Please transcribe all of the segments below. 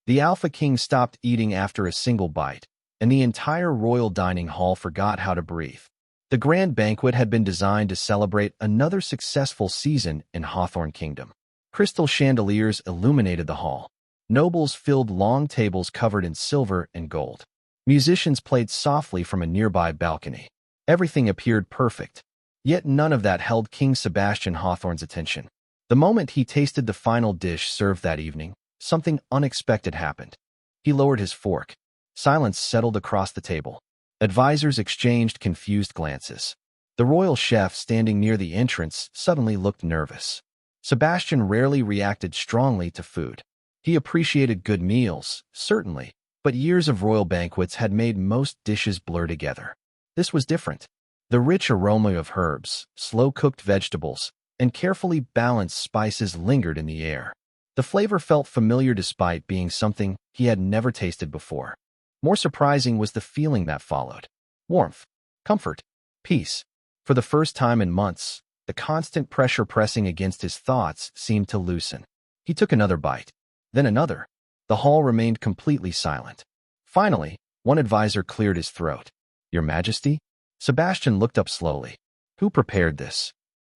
The Alpha King stopped eating after a single bite, and the entire royal dining hall forgot how to breathe. The grand banquet had been designed to celebrate another successful season in Hawthorne Kingdom. Crystal chandeliers illuminated the hall. Nobles filled long tables covered in silver and gold. Musicians played softly from a nearby balcony. Everything appeared perfect, yet none of that held King Sebastian Hawthorne's attention. The moment he tasted the final dish served that evening, something unexpected happened. He lowered his fork. Silence settled across the table. Advisors exchanged confused glances. The royal chef standing near the entrance suddenly looked nervous. Sebastian rarely reacted strongly to food. He appreciated good meals, certainly, but years of royal banquets had made most dishes blur together. This was different. The rich aroma of herbs, slow-cooked vegetables, and carefully balanced spices lingered in the air. The flavor felt familiar despite being something he had never tasted before. More surprising was the feeling that followed. Warmth, comfort, peace. For the first time in months, the constant pressure pressing against his thoughts seemed to loosen. He took another bite, then another. The hall remained completely silent. Finally, one advisor cleared his throat. "Your Majesty?" Sebastian looked up slowly. "Who prepared this?"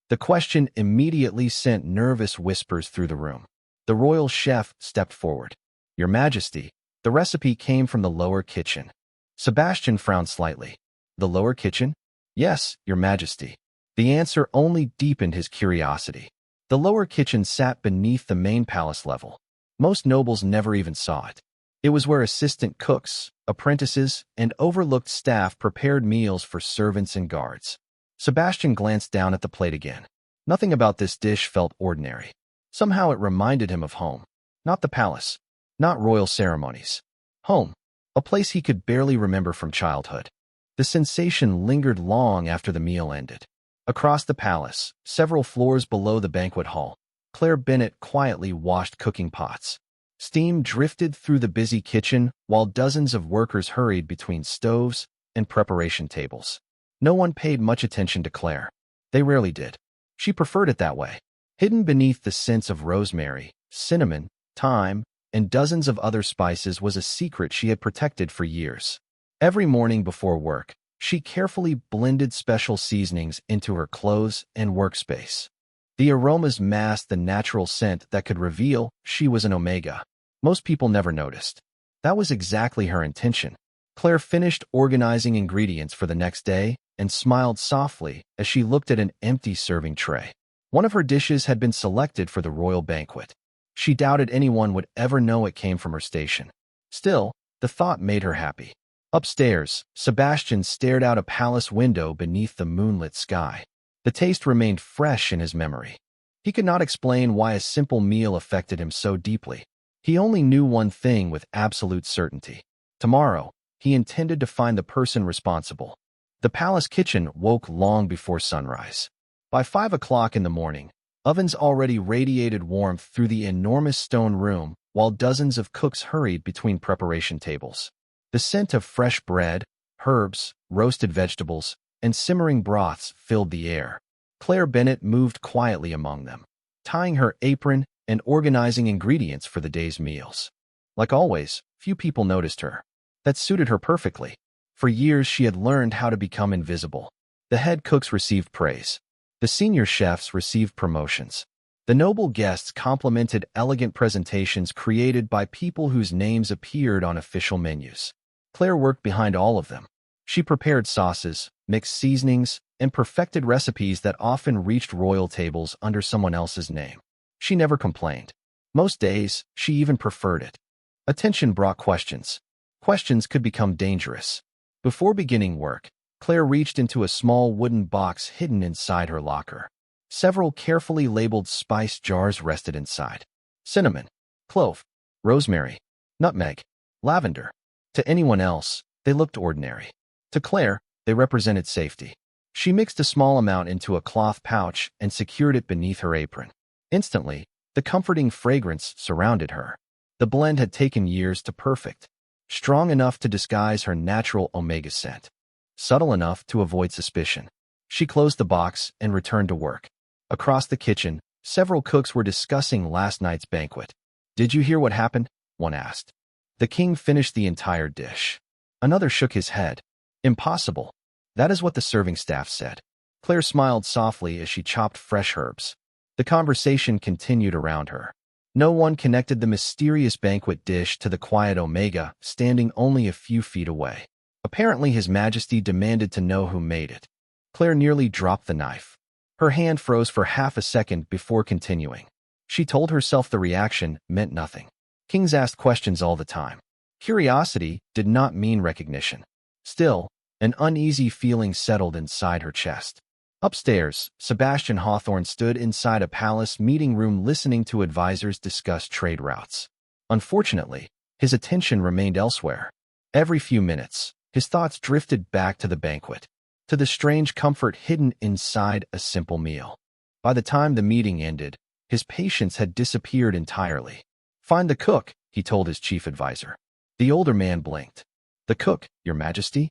The question immediately sent nervous whispers through the room. The royal chef stepped forward. "Your Majesty, the recipe came from the lower kitchen." Sebastian frowned slightly. "The lower kitchen?" "Yes, Your Majesty." The answer only deepened his curiosity. The lower kitchen sat beneath the main palace level. Most nobles never even saw it. It was where assistant cooks, apprentices, and overlooked staff prepared meals for servants and guards. Sebastian glanced down at the plate again. Nothing about this dish felt ordinary. Somehow it reminded him of home. Not the palace. Not royal ceremonies. Home. A place he could barely remember from childhood. The sensation lingered long after the meal ended. Across the palace, several floors below the banquet hall, Claire Bennett quietly washed cooking pots. Steam drifted through the busy kitchen while dozens of workers hurried between stoves and preparation tables. No one paid much attention to Claire. They rarely did. She preferred it that way. Hidden beneath the scents of rosemary, cinnamon, thyme, and dozens of other spices was a secret she had protected for years. Every morning before work, she carefully blended special seasonings into her clothes and workspace. The aromas masked the natural scent that could reveal she was an Omega. Most people never noticed. That was exactly her intention. Claire finished organizing ingredients for the next day and smiled softly as she looked at an empty serving tray. One of her dishes had been selected for the royal banquet. She doubted anyone would ever know it came from her station. Still, the thought made her happy. Upstairs, Sebastian stared out a palace window beneath the moonlit sky. The taste remained fresh in his memory. He could not explain why a simple meal affected him so deeply. He only knew one thing with absolute certainty. Tomorrow, he intended to find the person responsible. The palace kitchen woke long before sunrise. By 5 o'clock in the morning, ovens already radiated warmth through the enormous stone room, while dozens of cooks hurried between preparation tables. The scent of fresh bread, herbs, roasted vegetables, and simmering broths filled the air. Claire Bennett moved quietly among them, tying her apron and organizing ingredients for the day's meals. Like always, few people noticed her. That suited her perfectly. For years she had learned how to become invisible. The head cooks received praise. The senior chefs received promotions. The noble guests complimented elegant presentations created by people whose names appeared on official menus. Claire worked behind all of them. She prepared sauces, mixed seasonings, and perfected recipes that often reached royal tables under someone else's name. She never complained. Most days, she even preferred it. Attention brought questions. Questions could become dangerous. Before beginning work, Claire reached into a small wooden box hidden inside her locker. Several carefully labeled spice jars rested inside. Cinnamon, clove, rosemary, nutmeg, lavender. To anyone else, they looked ordinary. To Claire, they represented safety. She mixed a small amount into a cloth pouch and secured it beneath her apron. Instantly, the comforting fragrance surrounded her. The blend had taken years to perfect. Strong enough to disguise her natural omega scent. Subtle enough to avoid suspicion. She closed the box and returned to work. Across the kitchen, several cooks were discussing last night's banquet. "Did you hear what happened?" one asked. The king finished the entire dish. Another shook his head. Impossible. That is what the serving staff said. Claire smiled softly as she chopped fresh herbs. The conversation continued around her. No one connected the mysterious banquet dish to the quiet Omega, standing only a few feet away. Apparently His Majesty demanded to know who made it. Claire nearly dropped the knife. Her hand froze for half a second before continuing. She told herself the reaction meant nothing. Kings asked questions all the time. Curiosity did not mean recognition. Still, an uneasy feeling settled inside her chest. Upstairs, Sebastian Hawthorne stood inside a palace meeting room listening to advisors discuss trade routes. Unfortunately, his attention remained elsewhere. Every few minutes, his thoughts drifted back to the banquet, to the strange comfort hidden inside a simple meal. By the time the meeting ended, his patience had disappeared entirely. "Find the cook," he told his chief advisor. The older man blinked. "The cook, Your Majesty?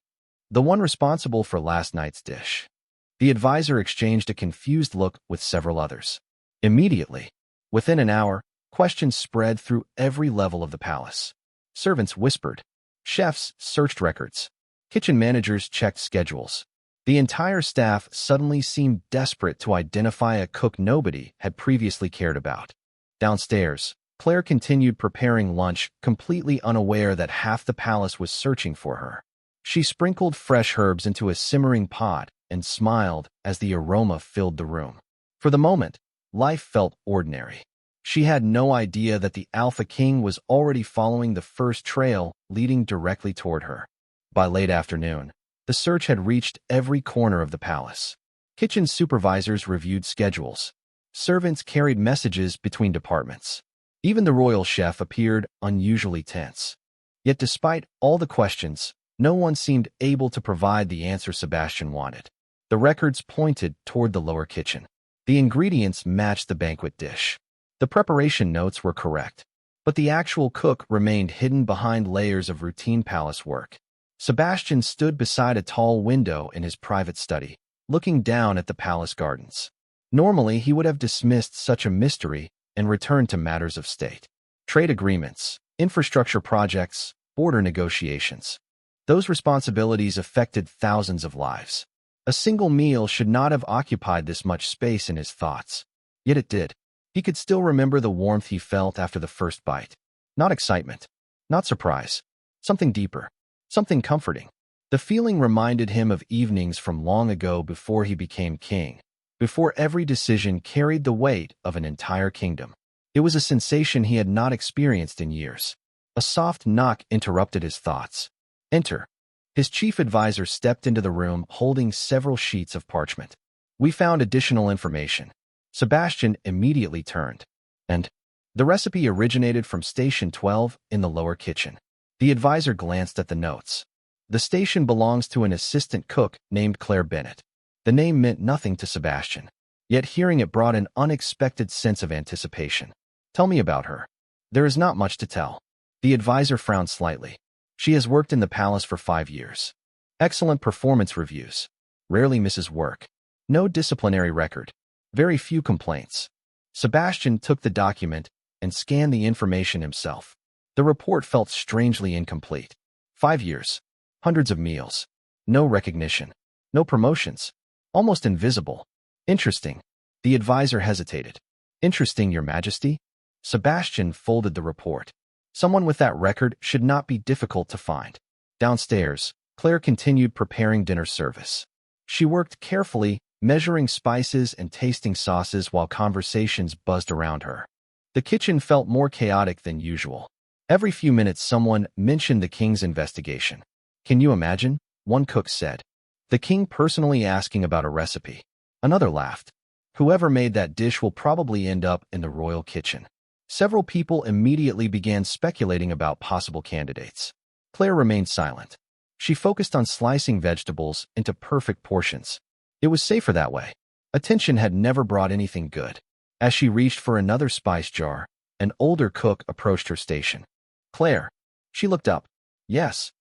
The one responsible for last night's dish." The advisor exchanged a confused look with several others. Immediately, within an hour, questions spread through every level of the palace. Servants whispered. Chefs searched records. Kitchen managers checked schedules. The entire staff suddenly seemed desperate to identify a cook nobody had previously cared about. Downstairs, Claire continued preparing lunch, completely unaware that half the palace was searching for her. She sprinkled fresh herbs into a simmering pot and smiled as the aroma filled the room. For the moment, life felt ordinary. She had no idea that the Alpha King was already following the first trail leading directly toward her. By late afternoon, the search had reached every corner of the palace. Kitchen supervisors reviewed schedules. Servants carried messages between departments. Even the royal chef appeared unusually tense. Yet despite all the questions, no one seemed able to provide the answer Sebastian wanted. The records pointed toward the lower kitchen. The ingredients matched the banquet dish. The preparation notes were correct, but the actual cook remained hidden behind layers of routine palace work. Sebastian stood beside a tall window in his private study, looking down at the palace gardens. Normally, he would have dismissed such a mystery and returned to matters of state. Trade agreements, infrastructure projects, border negotiations. Those responsibilities affected thousands of lives. A single meal should not have occupied this much space in his thoughts. Yet it did. He could still remember the warmth he felt after the first bite. Not excitement, not surprise, something deeper, something comforting. The feeling reminded him of evenings from long ago before he became king, before every decision carried the weight of an entire kingdom. It was a sensation he had not experienced in years. A soft knock interrupted his thoughts. "Enter." His chief advisor stepped into the room holding several sheets of parchment. "We found additional information." Sebastian immediately turned. "And?" The recipe originated from Station 12 in the lower kitchen. The advisor glanced at the notes. The station belongs to an assistant cook named Claire Bennett. The name meant nothing to Sebastian, yet hearing it brought an unexpected sense of anticipation. "Tell me about her." "There is not much to tell." The advisor frowned slightly. "She has worked in the palace for 5 years. Excellent performance reviews. Rarely misses work. No disciplinary record. Very few complaints." Sebastian took the document and scanned the information himself. The report felt strangely incomplete. 5 years. Hundreds of meals. No recognition. No promotions. Almost invisible. "Interesting." The advisor hesitated. "Interesting, Your Majesty?" Sebastian folded the report. Someone with that record should not be difficult to find. Downstairs, Claire continued preparing dinner service. She worked carefully, measuring spices and tasting sauces while conversations buzzed around her. The kitchen felt more chaotic than usual. Every few minutes someone mentioned the king's investigation. "Can you imagine?" one cook said. "The king personally asking about a recipe." Another laughed. "Whoever made that dish will probably end up in the royal kitchen." Several people immediately began speculating about possible candidates. Claire remained silent. She focused on slicing vegetables into perfect portions. It was safer that way. Attention had never brought anything good. As she reached for another spice jar, an older cook approached her station. "Claire." She looked up. "Yes."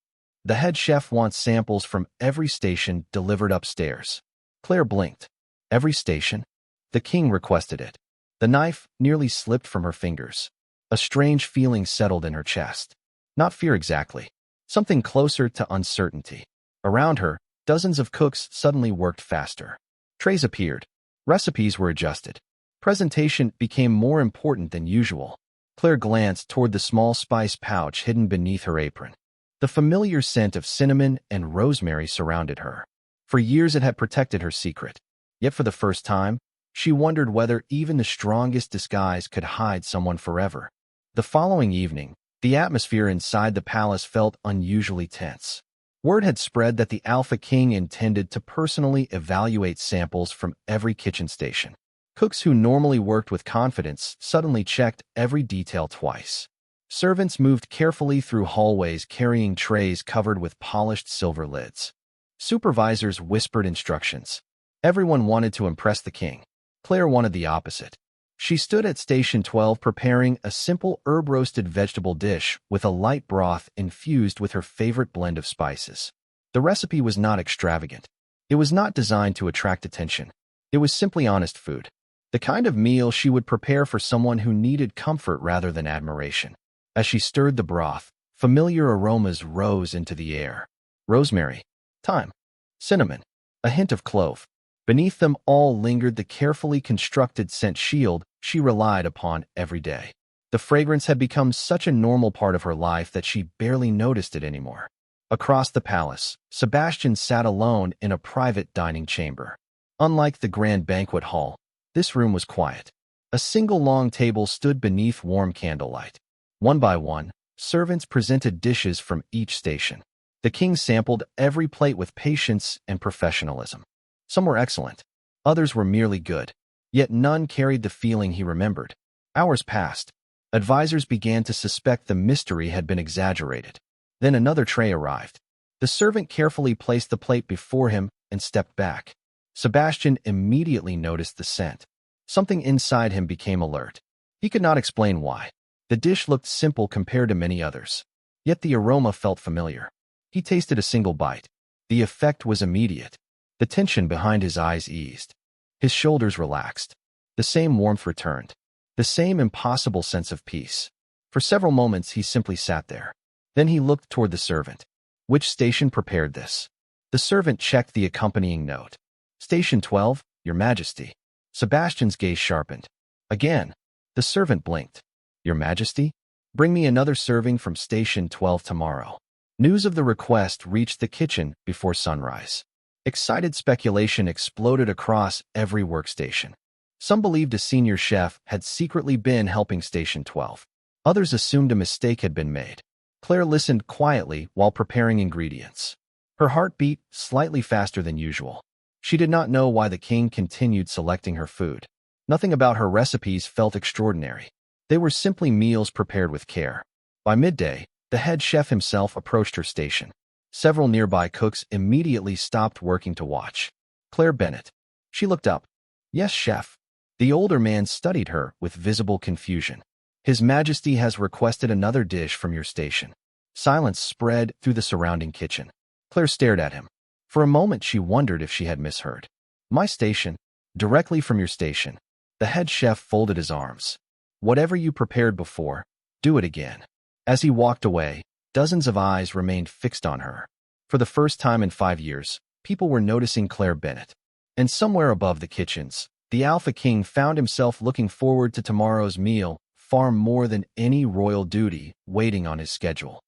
"The head chef wants samples from every station delivered upstairs." Claire blinked. "Every station?" "The king requested it." The knife nearly slipped from her fingers. A strange feeling settled in her chest. Not fear exactly. Something closer to uncertainty. Around her, dozens of cooks suddenly worked faster. Trays appeared. Recipes were adjusted. Presentation became more important than usual. Claire glanced toward the small spice pouch hidden beneath her apron. The familiar scent of cinnamon and rosemary surrounded her. For years it had protected her secret. Yet for the first time, she wondered whether even the strongest disguise could hide someone forever. The following evening, the atmosphere inside the palace felt unusually tense. Word had spread that the Alpha King intended to personally evaluate samples from every kitchen station. Cooks who normally worked with confidence suddenly checked every detail twice. Servants moved carefully through hallways carrying trays covered with polished silver lids. Supervisors whispered instructions. Everyone wanted to impress the king. Claire wanted the opposite. She stood at Station 12 preparing a simple herb-roasted vegetable dish with a light broth infused with her favorite blend of spices. The recipe was not extravagant. It was not designed to attract attention. It was simply honest food. The kind of meal she would prepare for someone who needed comfort rather than admiration. As she stirred the broth, familiar aromas rose into the air. Rosemary, thyme, cinnamon, a hint of clove. Beneath them all lingered the carefully constructed scent shield she relied upon every day. The fragrance had become such a normal part of her life that she barely noticed it anymore. Across the palace, Sebastian sat alone in a private dining chamber. Unlike the grand banquet hall, this room was quiet. A single long table stood beneath warm candlelight. One by one, servants presented dishes from each station. The king sampled every plate with patience and professionalism. Some were excellent. Others were merely good. Yet none carried the feeling he remembered. Hours passed. Advisors began to suspect the mystery had been exaggerated. Then another tray arrived. The servant carefully placed the plate before him and stepped back. Sebastian immediately noticed the scent. Something inside him became alert. He could not explain why. The dish looked simple compared to many others. Yet the aroma felt familiar. He tasted a single bite. The effect was immediate. The tension behind his eyes eased. His shoulders relaxed. The same warmth returned. The same impossible sense of peace. For several moments he simply sat there. Then he looked toward the servant. Which station prepared this? The servant checked the accompanying note. Station 12, Your Majesty. Sebastian's gaze sharpened. Again, the servant blinked. Your Majesty? Bring me another serving from Station 12 tomorrow. News of the request reached the kitchen before sunrise. Excited speculation exploded across every workstation. Some believed a senior chef had secretly been helping Station 12. Others assumed a mistake had been made. Claire listened quietly while preparing ingredients. Her heart beat slightly faster than usual. She did not know why the king continued selecting her food. Nothing about her recipes felt extraordinary. They were simply meals prepared with care. By midday, the head chef himself approached her station. Several nearby cooks immediately stopped working to watch. Claire Bennett. She looked up. Yes, chef. The older man studied her with visible confusion. His Majesty has requested another dish from your station. Silence spread through the surrounding kitchen. Claire stared at him. For a moment she wondered if she had misheard. My station? Directly from your station. The head chef folded his arms. Whatever you prepared before, do it again. As he walked away, dozens of eyes remained fixed on her. For the first time in 5 years, people were noticing Claire Bennett. And somewhere above the kitchens, the Alpha King found himself looking forward to tomorrow's meal far more than any royal duty waiting on his schedule.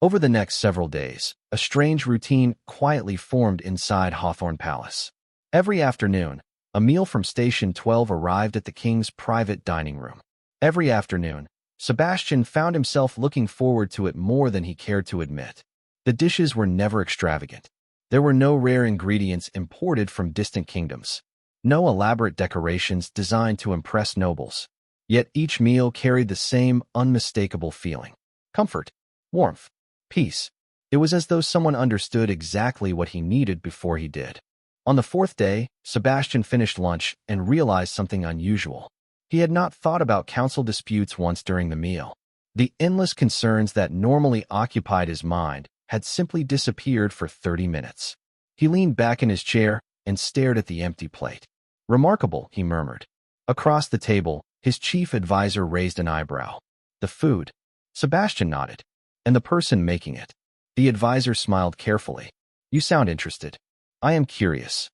Over the next several days, a strange routine quietly formed inside Hawthorne Palace. Every afternoon, a meal from Station 12 arrived at the king's private dining room. Every afternoon, Sebastian found himself looking forward to it more than he cared to admit. The dishes were never extravagant. There were no rare ingredients imported from distant kingdoms. No elaborate decorations designed to impress nobles. Yet each meal carried the same unmistakable feeling. Comfort, warmth, peace. It was as though someone understood exactly what he needed before he did. On the 4th day, Sebastian finished lunch and realized something unusual. He had not thought about council disputes once during the meal. The endless concerns that normally occupied his mind had simply disappeared for 30 minutes. He leaned back in his chair and stared at the empty plate. Remarkable, he murmured. Across the table, his chief advisor raised an eyebrow. The food. Sebastian nodded. And the person making it. The advisor smiled carefully. You sound interested. I am curious.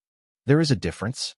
There is a difference?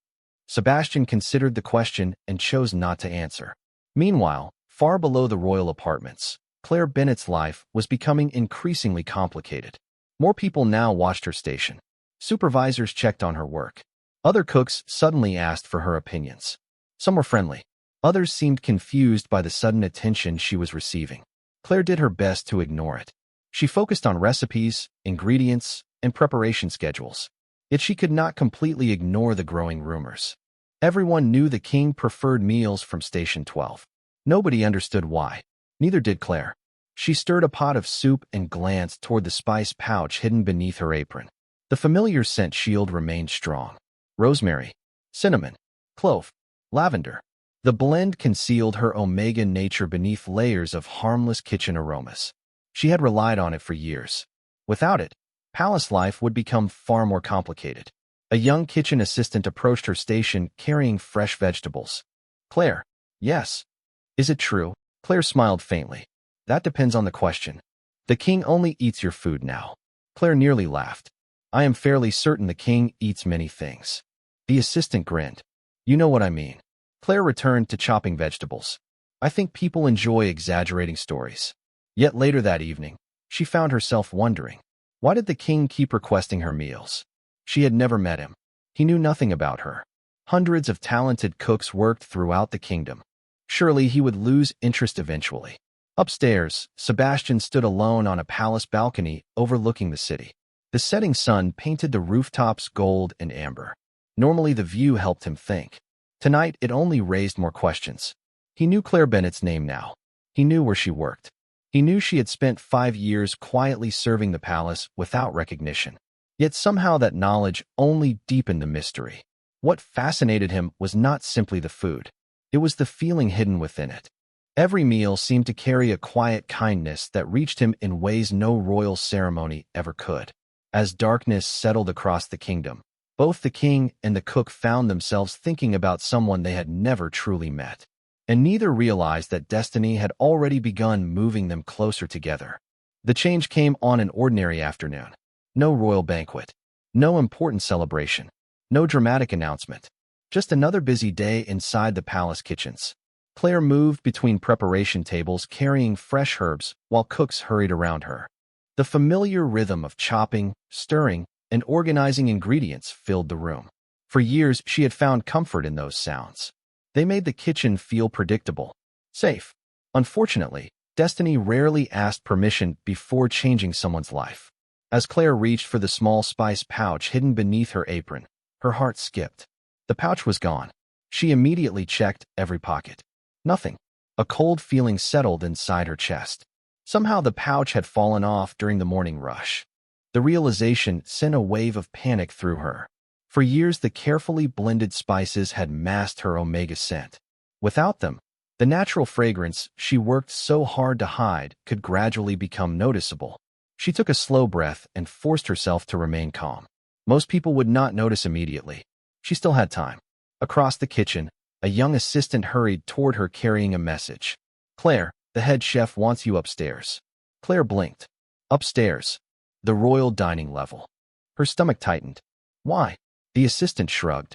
Sebastian considered the question and chose not to answer. Meanwhile, far below the royal apartments, Claire Bennett's life was becoming increasingly complicated. More people now watched her station. Supervisors checked on her work. Other cooks suddenly asked for her opinions. Some were friendly. Others seemed confused by the sudden attention she was receiving. Claire did her best to ignore it. She focused on recipes, ingredients, and preparation schedules. Yet she could not completely ignore the growing rumors. Everyone knew the king preferred meals from Station 12. Nobody understood why. Neither did Claire. She stirred a pot of soup and glanced toward the spice pouch hidden beneath her apron. The familiar scent shield remained strong. Rosemary, cinnamon, clove, lavender. The blend concealed her omega nature beneath layers of harmless kitchen aromas. She had relied on it for years. Without it, palace life would become far more complicated. A young kitchen assistant approached her station carrying fresh vegetables. Claire, yes. Is it true? Claire smiled faintly. That depends on the question. The king only eats your food now. Claire nearly laughed. I am fairly certain the king eats many things. The assistant grinned. You know what I mean. Claire returned to chopping vegetables. I think people enjoy exaggerating stories. Yet later that evening, she found herself wondering, why did the king keep requesting her meals? She had never met him. He knew nothing about her. Hundreds of talented cooks worked throughout the kingdom. Surely he would lose interest eventually. Upstairs, Sebastian stood alone on a palace balcony overlooking the city. The setting sun painted the rooftops gold and amber. Normally the view helped him think. Tonight it only raised more questions. He knew Claire Bennett's name now. He knew where she worked. He knew she had spent 5 years quietly serving the palace without recognition. Yet somehow that knowledge only deepened the mystery. What fascinated him was not simply the food. It was the feeling hidden within it. Every meal seemed to carry a quiet kindness that reached him in ways no royal ceremony ever could. As darkness settled across the kingdom, both the king and the cook found themselves thinking about someone they had never truly met. And neither realized that destiny had already begun moving them closer together. The change came on an ordinary afternoon. No royal banquet. No important celebration. No dramatic announcement. Just another busy day inside the palace kitchens. Claire moved between preparation tables carrying fresh herbs while cooks hurried around her. The familiar rhythm of chopping, stirring, and organizing ingredients filled the room. For years, she had found comfort in those sounds. They made the kitchen feel predictable, safe. Unfortunately, destiny rarely asked permission before changing someone's life. As Claire reached for the small spice pouch hidden beneath her apron, her heart skipped. The pouch was gone. She immediately checked every pocket. Nothing. A cold feeling settled inside her chest. Somehow the pouch had fallen off during the morning rush. The realization sent a wave of panic through her. For years, the carefully blended spices had masked her omega scent. Without them, the natural fragrance she worked so hard to hide could gradually become noticeable. She took a slow breath and forced herself to remain calm. Most people would not notice immediately. She still had time. Across the kitchen, a young assistant hurried toward her carrying a message. Claire, the head chef wants you upstairs. Claire blinked. Upstairs. The royal dining level. Her stomach tightened. Why? The assistant shrugged.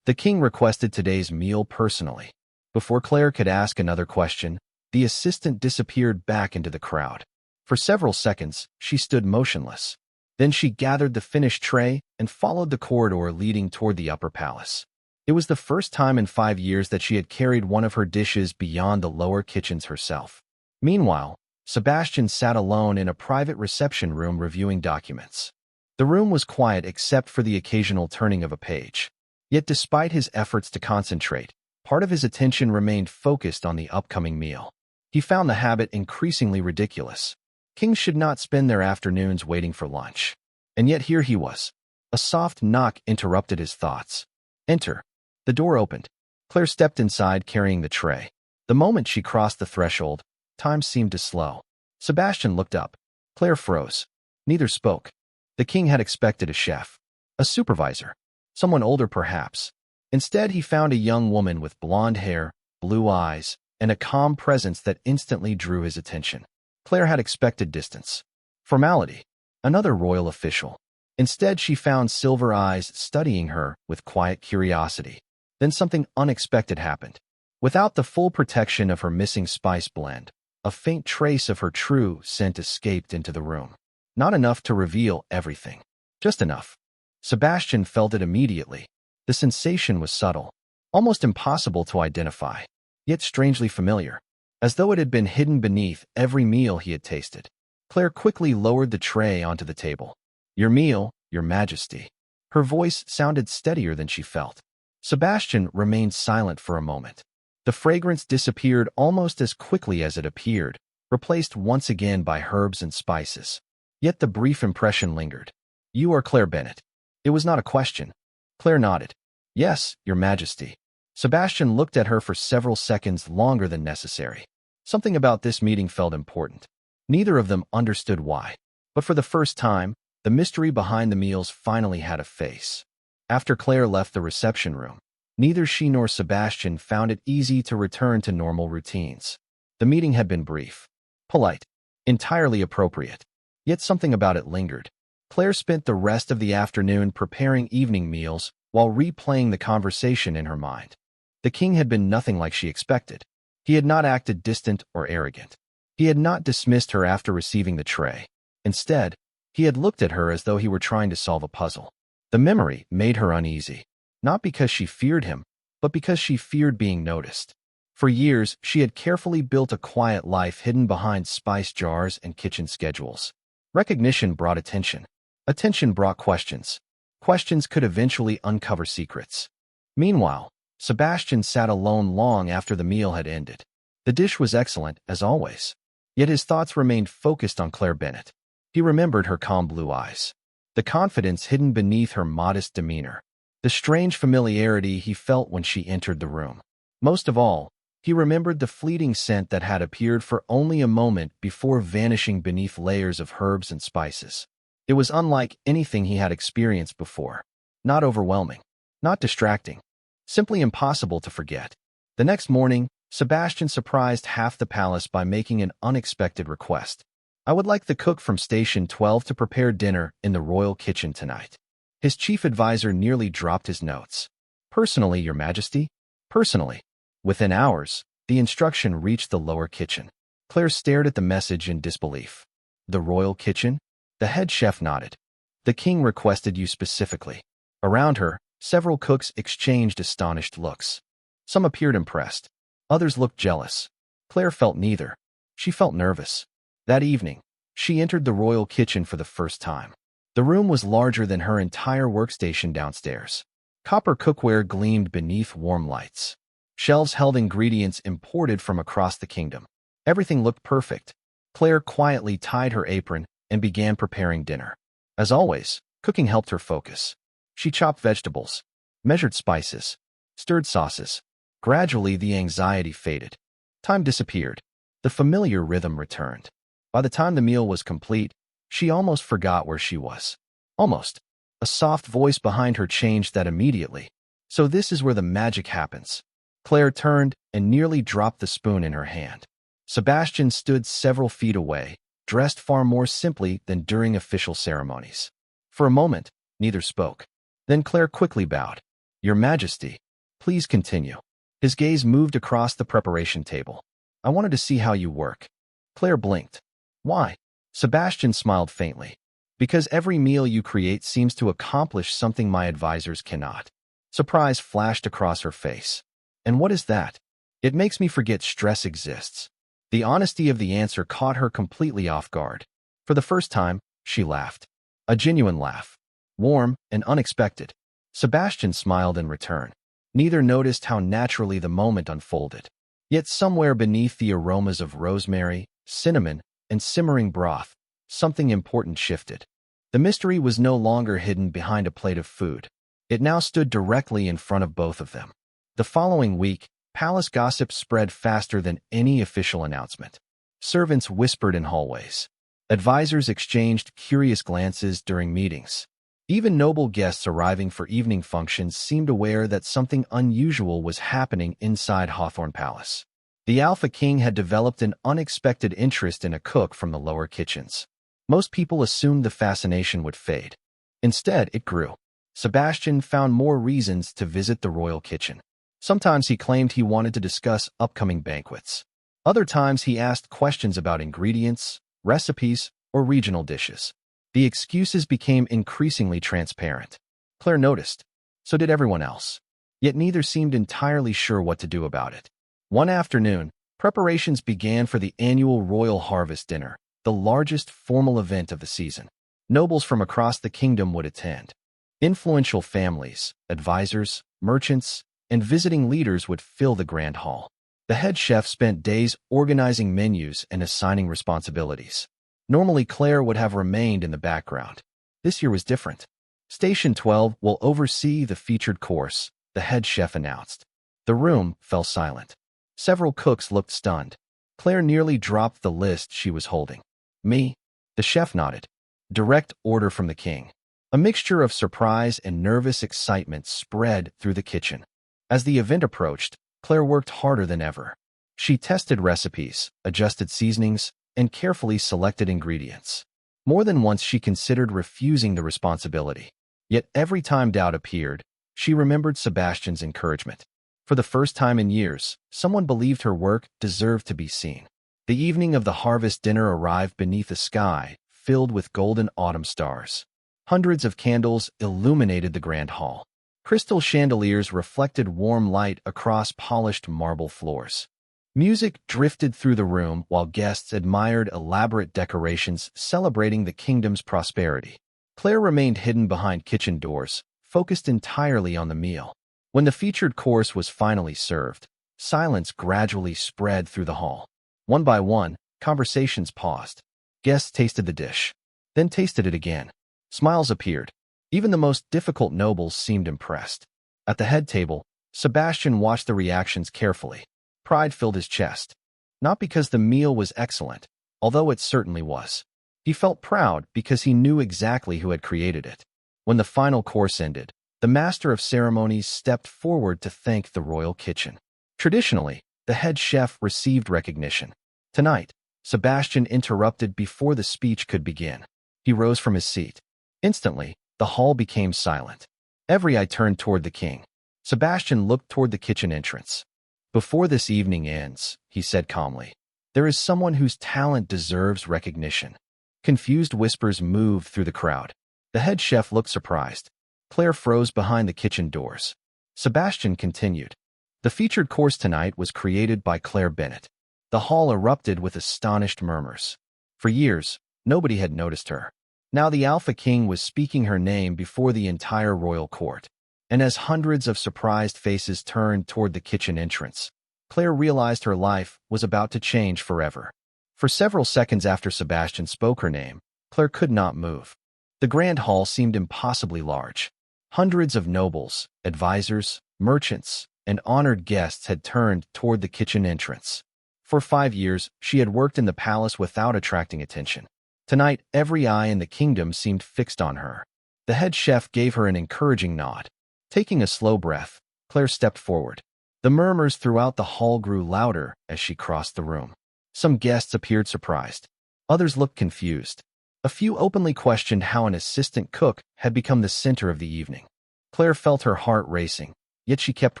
The king requested today's meal personally. Before Claire could ask another question, the assistant disappeared back into the crowd. For several seconds, she stood motionless. Then she gathered the finished tray and followed the corridor leading toward the upper palace. It was the first time in 5 years that she had carried one of her dishes beyond the lower kitchens herself. Meanwhile, Sebastian sat alone in a private reception room reviewing documents. The room was quiet except for the occasional turning of a page. Yet despite his efforts to concentrate, part of his attention remained focused on the upcoming meal. He found the habit increasingly ridiculous. Kings should not spend their afternoons waiting for lunch. And yet here he was. A soft knock interrupted his thoughts. Enter. The door opened. Claire stepped inside carrying the tray. The moment she crossed the threshold, time seemed to slow. Sebastian looked up. Claire froze. Neither spoke. The king had expected a chef, a supervisor, someone older perhaps. Instead, he found a young woman with blonde hair, blue eyes, and a calm presence that instantly drew his attention. Claire had expected distance. Formality. Another royal official. Instead, she found silver eyes studying her with quiet curiosity. Then something unexpected happened. Without the full protection of her missing spice blend, a faint trace of her true scent escaped into the room. Not enough to reveal everything. Just enough. Sebastian felt it immediately. The sensation was subtle, almost impossible to identify, yet strangely familiar, as though it had been hidden beneath every meal he had tasted. Claire quickly lowered the tray onto the table. "Your meal, Your Majesty." Her voice sounded steadier than she felt. Sebastian remained silent for a moment. The fragrance disappeared almost as quickly as it appeared, replaced once again by herbs and spices. Yet the brief impression lingered. "You are Claire Bennett." It was not a question. Claire nodded. "Yes, Your Majesty." Sebastian looked at her for several seconds longer than necessary. Something about this meeting felt important. Neither of them understood why. But for the first time, the mystery behind the meals finally had a face. After Claire left the reception room, neither she nor Sebastian found it easy to return to normal routines. The meeting had been brief, polite, entirely appropriate. Yet something about it lingered. Claire spent the rest of the afternoon preparing evening meals while replaying the conversation in her mind. The king had been nothing like she expected. He had not acted distant or arrogant. He had not dismissed her after receiving the tray. Instead, he had looked at her as though he were trying to solve a puzzle. The memory made her uneasy, not because she feared him, but because she feared being noticed. For years, she had carefully built a quiet life hidden behind spice jars and kitchen schedules. Recognition brought attention. Attention brought questions. Questions could eventually uncover secrets. Meanwhile, Sebastian sat alone long after the meal had ended. The dish was excellent, as always. Yet his thoughts remained focused on Claire Bennett. He remembered her calm blue eyes, the confidence hidden beneath her modest demeanor, the strange familiarity he felt when she entered the room. Most of all, he remembered the fleeting scent that had appeared for only a moment before vanishing beneath layers of herbs and spices. It was unlike anything he had experienced before. Not overwhelming, not distracting, simply impossible to forget. The next morning, Sebastian surprised half the palace by making an unexpected request. "I would like the cook from Station 12 to prepare dinner in the royal kitchen tonight." His chief advisor nearly dropped his notes. "Personally, Your Majesty?" "Personally." Within hours, the instruction reached the lower kitchen. Claire stared at the message in disbelief. "The royal kitchen?" The head chef nodded. "The king requested you specifically." Around her, several cooks exchanged astonished looks. Some appeared impressed. Others looked jealous. Claire felt neither. She felt nervous. That evening, she entered the royal kitchen for the first time. The room was larger than her entire workstation downstairs. Copper cookware gleamed beneath warm lights. Shelves held ingredients imported from across the kingdom. Everything looked perfect. Claire quietly tied her apron and began preparing dinner. As always, cooking helped her focus. She chopped vegetables, measured spices, stirred sauces. Gradually, the anxiety faded. Time disappeared. The familiar rhythm returned. By the time the meal was complete, she almost forgot where she was. Almost. A soft voice behind her changed that immediately. "So this is where the magic happens." Claire turned and nearly dropped the spoon in her hand. Sebastian stood several feet away, dressed far more simply than during official ceremonies. For a moment, neither spoke. Then Claire quickly bowed. "Your Majesty, please continue." His gaze moved across the preparation table. "I wanted to see how you work." Claire blinked. "Why?" Sebastian smiled faintly. "Because every meal you create seems to accomplish something my advisors cannot." Surprise flashed across her face. "And what is that?" "It makes me forget stress exists." The honesty of the answer caught her completely off guard. For the first time, she laughed. A genuine laugh. Warm and unexpected. Sebastian smiled in return. Neither noticed how naturally the moment unfolded. Yet somewhere beneath the aromas of rosemary, cinnamon, and simmering broth, something important shifted. The mystery was no longer hidden behind a plate of food. It now stood directly in front of both of them. The following week, palace gossip spread faster than any official announcement. Servants whispered in hallways. Advisors exchanged curious glances during meetings. Even noble guests arriving for evening functions seemed aware that something unusual was happening inside Hawthorne Palace. The Alpha King had developed an unexpected interest in a cook from the lower kitchens. Most people assumed the fascination would fade. Instead, it grew. Sebastian found more reasons to visit the royal kitchen. Sometimes he claimed he wanted to discuss upcoming banquets. Other times he asked questions about ingredients, recipes, or regional dishes. The excuses became increasingly transparent. Claire noticed. So did everyone else. Yet neither seemed entirely sure what to do about it. One afternoon, preparations began for the annual Royal Harvest Dinner, the largest formal event of the season. Nobles from across the kingdom would attend. Influential families, advisors, merchants, and visiting leaders would fill the grand hall. The head chef spent days organizing menus and assigning responsibilities. Normally, Claire would have remained in the background. This year was different. Station 12 will oversee the featured course, the head chef announced. The room fell silent. Several cooks looked stunned. Claire nearly dropped the list she was holding. Me? The chef nodded. Direct order from the king. A mixture of surprise and nervous excitement spread through the kitchen. As the event approached, Claire worked harder than ever. She tested recipes, adjusted seasonings, and carefully selected ingredients. More than once she considered refusing the responsibility. Yet every time doubt appeared, she remembered Sebastian's encouragement. For the first time in years, someone believed her work deserved to be seen. The evening of the harvest dinner arrived beneath a sky filled with golden autumn stars. Hundreds of candles illuminated the grand hall. Crystal chandeliers reflected warm light across polished marble floors. Music drifted through the room while guests admired elaborate decorations celebrating the kingdom's prosperity. Claire remained hidden behind kitchen doors, focused entirely on the meal. When the featured course was finally served, silence gradually spread through the hall. One by one, conversations paused. Guests tasted the dish, then tasted it again. Smiles appeared. Even the most difficult nobles seemed impressed. At the head table, Sebastian watched the reactions carefully. Pride filled his chest. Not because the meal was excellent, although it certainly was. He felt proud because he knew exactly who had created it. When the final course ended, the master of ceremonies stepped forward to thank the royal kitchen. Traditionally, the head chef received recognition. Tonight, Sebastian interrupted before the speech could begin. He rose from his seat. Instantly, the hall became silent. Every eye turned toward the king. Sebastian looked toward the kitchen entrance. Before this evening ends, he said calmly, there is someone whose talent deserves recognition. Confused whispers moved through the crowd. The head chef looked surprised. Claire froze behind the kitchen doors. Sebastian continued. The featured course tonight was created by Claire Bennett. The hall erupted with astonished murmurs. For years, nobody had noticed her. Now the Alpha King was speaking her name before the entire royal court. And as hundreds of surprised faces turned toward the kitchen entrance, Claire realized her life was about to change forever. For several seconds after Sebastian spoke her name, Claire could not move. The grand hall seemed impossibly large. Hundreds of nobles, advisors, merchants, and honored guests had turned toward the kitchen entrance. For 5 years, she had worked in the palace without attracting attention. Tonight, every eye in the kingdom seemed fixed on her. The head chef gave her an encouraging nod. Taking a slow breath, Claire stepped forward. The murmurs throughout the hall grew louder as she crossed the room. Some guests appeared surprised. Others looked confused. A few openly questioned how an assistant cook had become the center of the evening. Claire felt her heart racing, yet she kept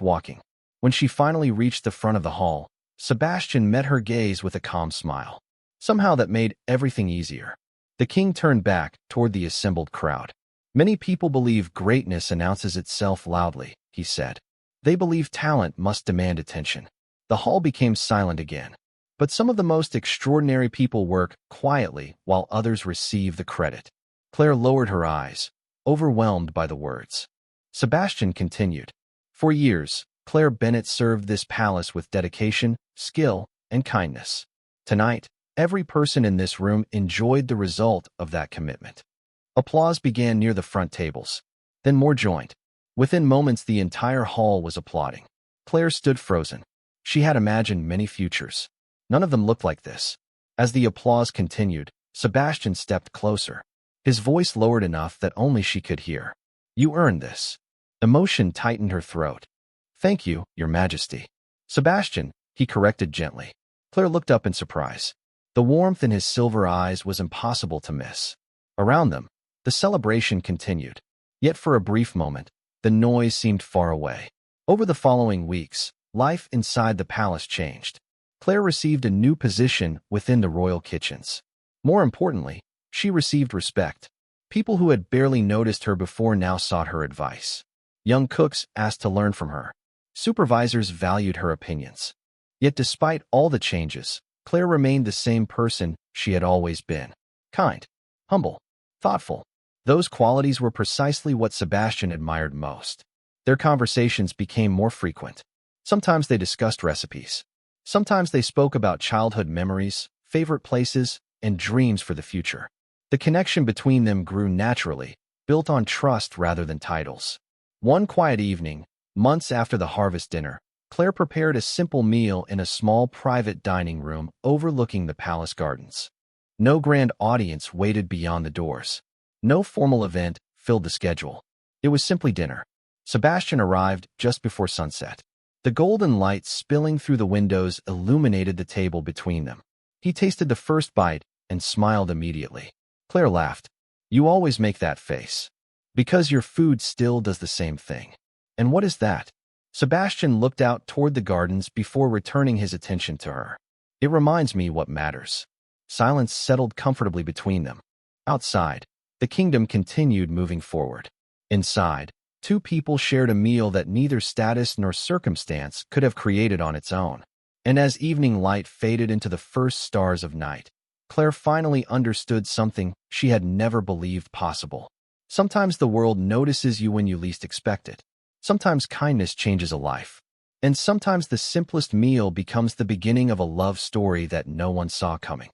walking. When she finally reached the front of the hall, Sebastian met her gaze with a calm smile. Somehow that made everything easier. The king turned back toward the assembled crowd. Many people believe greatness announces itself loudly, he said. They believe talent must demand attention. The hall became silent again. But some of the most extraordinary people work quietly while others receive the credit. Claire lowered her eyes, overwhelmed by the words. Sebastian continued. For years, Claire Bennett served this palace with dedication, skill, and kindness. Tonight, every person in this room enjoyed the result of that commitment. Applause began near the front tables. Then more joined. Within moments, the entire hall was applauding. Claire stood frozen. She had imagined many futures. None of them looked like this. As the applause continued, Sebastian stepped closer. His voice lowered enough that only she could hear. You earned this. Emotion tightened her throat. Thank you, Your Majesty. Sebastian, he corrected gently. Claire looked up in surprise. The warmth in his silver eyes was impossible to miss. Around them, the celebration continued. Yet for a brief moment, the noise seemed far away. Over the following weeks, life inside the palace changed. Claire received a new position within the royal kitchens. More importantly, she received respect. People who had barely noticed her before now sought her advice. Young cooks asked to learn from her. Supervisors valued her opinions. Yet despite all the changes, Claire remained the same person she had always been. Kind, humble, thoughtful. Those qualities were precisely what Sebastian admired most. Their conversations became more frequent. Sometimes they discussed recipes. Sometimes they spoke about childhood memories, favorite places, and dreams for the future. The connection between them grew naturally, built on trust rather than titles. One quiet evening, months after the harvest dinner, Claire prepared a simple meal in a small private dining room overlooking the palace gardens. No grand audience waited beyond the doors. No formal event filled the schedule. It was simply dinner. Sebastian arrived just before sunset. The golden light spilling through the windows illuminated the table between them. He tasted the first bite and smiled immediately. Claire laughed. "You always make that face. Because your food still does the same thing." "And what is that?" Sebastian looked out toward the gardens before returning his attention to her. "It reminds me what matters." Silence settled comfortably between them. Outside, the kingdom continued moving forward. Inside, two people shared a meal that neither status nor circumstance could have created on its own. And as evening light faded into the first stars of night, Claire finally understood something she had never believed possible. Sometimes the world notices you when you least expect it. Sometimes kindness changes a life. And sometimes the simplest meal becomes the beginning of a love story that no one saw coming.